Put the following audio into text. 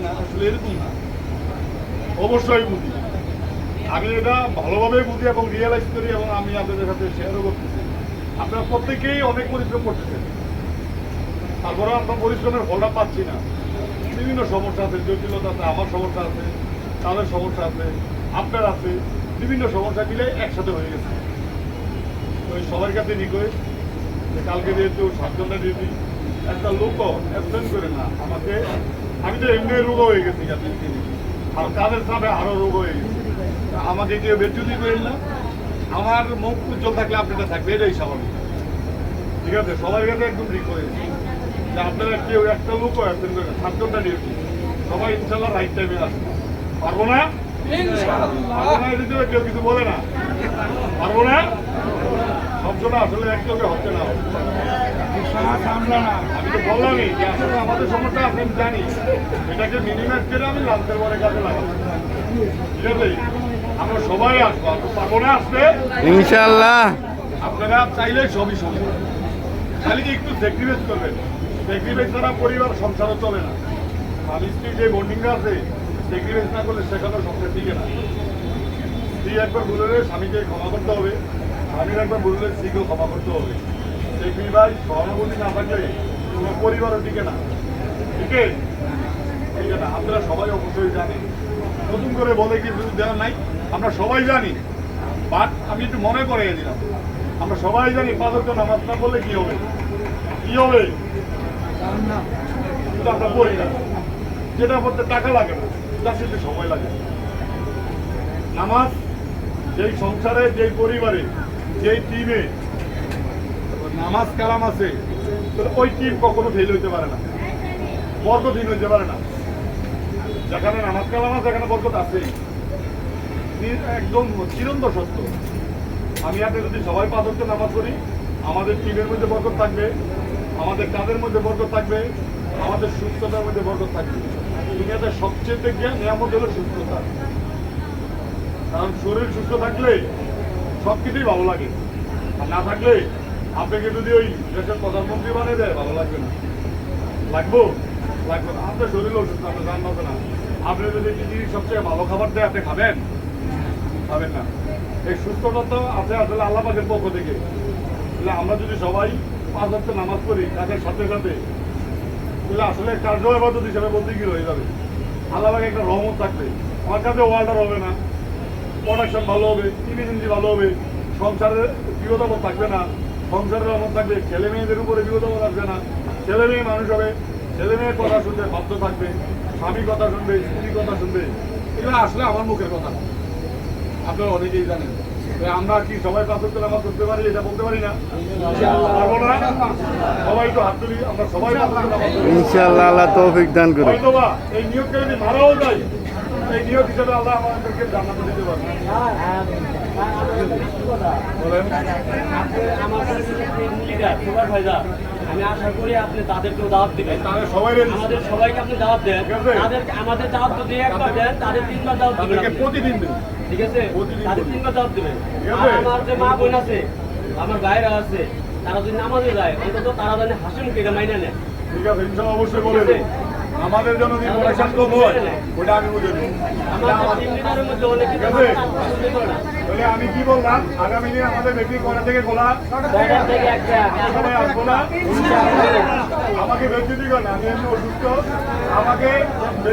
না, আসলে এরকম না। অবশ্যই বুঝি, আমি এটা ভালোভাবে বুঝি এবং রিয়েলাইজ করি এবং আমি আপনাদের সাথে শেয়ারও করতেছি। আপনারা প্রত্যেকেই অনেক পরিশ্রম করতেছেন, তারপরে আমরা পরিশ্রমের ফলটা পাচ্ছি না। বিভিন্ন সমস্যা আছে, জটিলতা আছে, আমার সমস্যা আছে, তাদের সমস্যা আছে, আপনার আছে, বিভিন্ন সমস্যা মিলে একসাথে হয়ে গেছে। তো সবার কাছে রিকোয়েস্ট যে কালকে যেহেতু 7 ঘন্টা ডিউটি, একটা লোকও অ্যাবসেন্ট করে না আমাকে। আমি তো এমনি রোগ হয়ে গেছি আর কাদের চাপে আরো রোগ হয়ে গেছে। আমাকে কেউ বেচুতি করেন না, আমার মুখ উজ্জ্বল থাকলে আপনারা থাকবে, এটাই স্বাভাবিক। ঠিক আছে, সবার কাছে একদম রিকোয়েস্ট যে আপনারা কেউ একটা লোকও অ্যাবসেন্ট করে না। 7 ঘন্টা ডিউটি, সবাই ইনশাল্লাহ রাইট টাইমে আসবে। পারবো না? পারবো না যদি কেউ কিছু বলে না, পারবো না। শব্দটা আসলে একদমই হচ্ছে না। আমি তো বললামই যে আসলে আমাদের সমস্যা আছে, আমি জানি। এটাকে মিনিমাইজ করে আমি লাঞ্চের পরে কাজে লাগাবো। ঠিক আছে, আমরা সবাই আসবো। আমরা পারবো না আসতে ইনশাআল্লাহ। আপনারা চাইলে সবই সম্ভব, খালি কি একটু স্যাক্রিফাইস করবেন। স্যাক্রিফাইস ছাড়া পরিবার সংসারও চলে না। স্বামী স্ত্রীর যে বন্ডিংটা আছে, স্যাক্রিফাইস না করলে সেখানেও সংসার টিকে না। স্ত্রী একবার বললে স্বামীকে ক্ষমা করতে হবে, স্বামীর একবার বললে স্ত্রীকেও ক্ষমা করতে হবে। স্যাক্রিফাইস সহানুভূতি না থাকলে কোনো পরিবারও টিকে না। ঠিক আছে না? আপনারা সবাই অবশ্যই জানেন, নতুন করে বলে কিছু দেওয়ার নাই, আমরা সবাই জানি। বাট আমি একটু মনে করে দিলাম, আমরা সবাই জানি 5 ওয়াক্ত নামাজ না পড়লে কি হবে, কি হবে। কিন্তু আমরা পড়ি না, যেটা পড়তে টাকা লাগে না, তার সাথে সময় লাগে। নামাজ যেই সংসারে, যেই পরিবারে, যেই টিমে নামাজ কালাম আছে, ওই টিম কখনো ফেল হইতে পারে না, বরকতহীন হইতে পারে না। যেখানে নামাজ কালাম আছে সেখানে বরকত আছে, একদম চিরন্তন সত্য। আমি আপনি যদি সবাই 5 ওয়াক্ত নামাজ পড়ি, আমাদের টিমের মধ্যে বরকত থাকবে, আমাদের কাজের মধ্যে বরকত থাকবে, আমাদের সুস্থতার মধ্যে বরকত থাকবে। দুনিয়াতে সবচেয়ে জ্ঞান নিয়ামত হলো সুস্থতা। কারণ শরীর সুস্থ থাকলে সব কিছুই ভালো লাগে, আর না থাকলে আপনাকে যদি ওই দেশের প্রধানমন্ত্রী বানিয়ে দেয়, ভালো লাগবে না। লাগবো? লাগবে না। আপনার শরীর অসুস্থ, আপনার জান বাঁচে না। আপনি যদি পৃথিবীর সবচেয়ে ভালো খাবার দেয়, আপনি খাবেন? খাবেন না। এই সুস্থতা তো আছে আসলে আল্লাহ পাকের পক্ষ থেকে। তাহলে আমরা যদি সবাই 5 ওয়াক্ত নামাজ পড়ি কাজের সাথে সাথে, তাহলে আসলে কার্য ইবাদত হিসাবে বলতে কি রয়ে যাবে। আল্লাহ পাকে একটা রহমত থাকবে, আমার কাছে ওয়ার্ল্ডার হবে না, প্রোডাকশন ভালো হবে, ইমিউনিটি ভালো হবে, সংসারের বিপদাপদ থাকবে না, সংসারের রহমত থাকবে, ছেলে মেয়েদের উপরে বিপদাপদ আসবে না, ছেলে মেয়ে মানুষ হবে, ছেলে মেয়ের কথা শুনতে বাধ্য থাকবে, স্বামী কথা শুনবে, স্ত্রী কথা শুনবে। এগুলো আসলে আমার মুখের কথা, আপনারা অনেকেই জানেন। আমরা কি সবাই 5 ওয়াক্ত নামাজ করতে পারি? এটা বলতে পারি না, পারবো না। সবাই তো হাত তুলি, আমরা সবাই 5 ওয়াক্ত নামাজ পড়ি ইনশাআল্লাহ, আল্লাহ তৌফিক দান করুন। হয়তোবা এই নিয়োগকে যদি মারাও যায়, এই নিয়োগ হিসাবে আল্লাহ আমাদেরকে জান্নাতে দিতে পারবে। বলেন। আমি আশা করি আপনি তাদেরকেও দাওয়াত দিবেন। তাহলে সবাই আমাদের সবাইকে আপনি দাওয়াত দেন, ঠিক আছে। আমাদের দাওয়াত তো দিয়ে একবার দেন, তাদের 3 বার দাওয়াত দিবেন তাদেরকে আপনি। প্রতিদিন দিন। ঠিক আছে, প্রতিদিন তাদের দিন। 3 বার দাওয়াত দিবেন। ঠিক আর আছে। আমার যে মা বোন আছে, আমার ভাইরা আছে, তারা যদি নামাজে যায়, অন্তত তারা জানে হাসি মুখে এটা মাইনা নেয়। ঠিক আছে, ইনশাআল্লাহ অবশ্যই বলে দেন। আমাদের জন্য যে প্রোডাকশন কম হয়, ওটা আমি বুঝে নিই। আমাদের টিম লিডারের মধ্যে অনেক কিছু ঠিক আছে। পছন্দ করে না। তাহলে আমি কি বললাম, আগামী দিনে আমাদের ব্যক্তি কয়টা থেকে খোলা, 9টা থেকে 1টা। সবাই আসবো না। আমাকে বেচুতি করেন, আমি এমনি অসুস্থ, আমাকে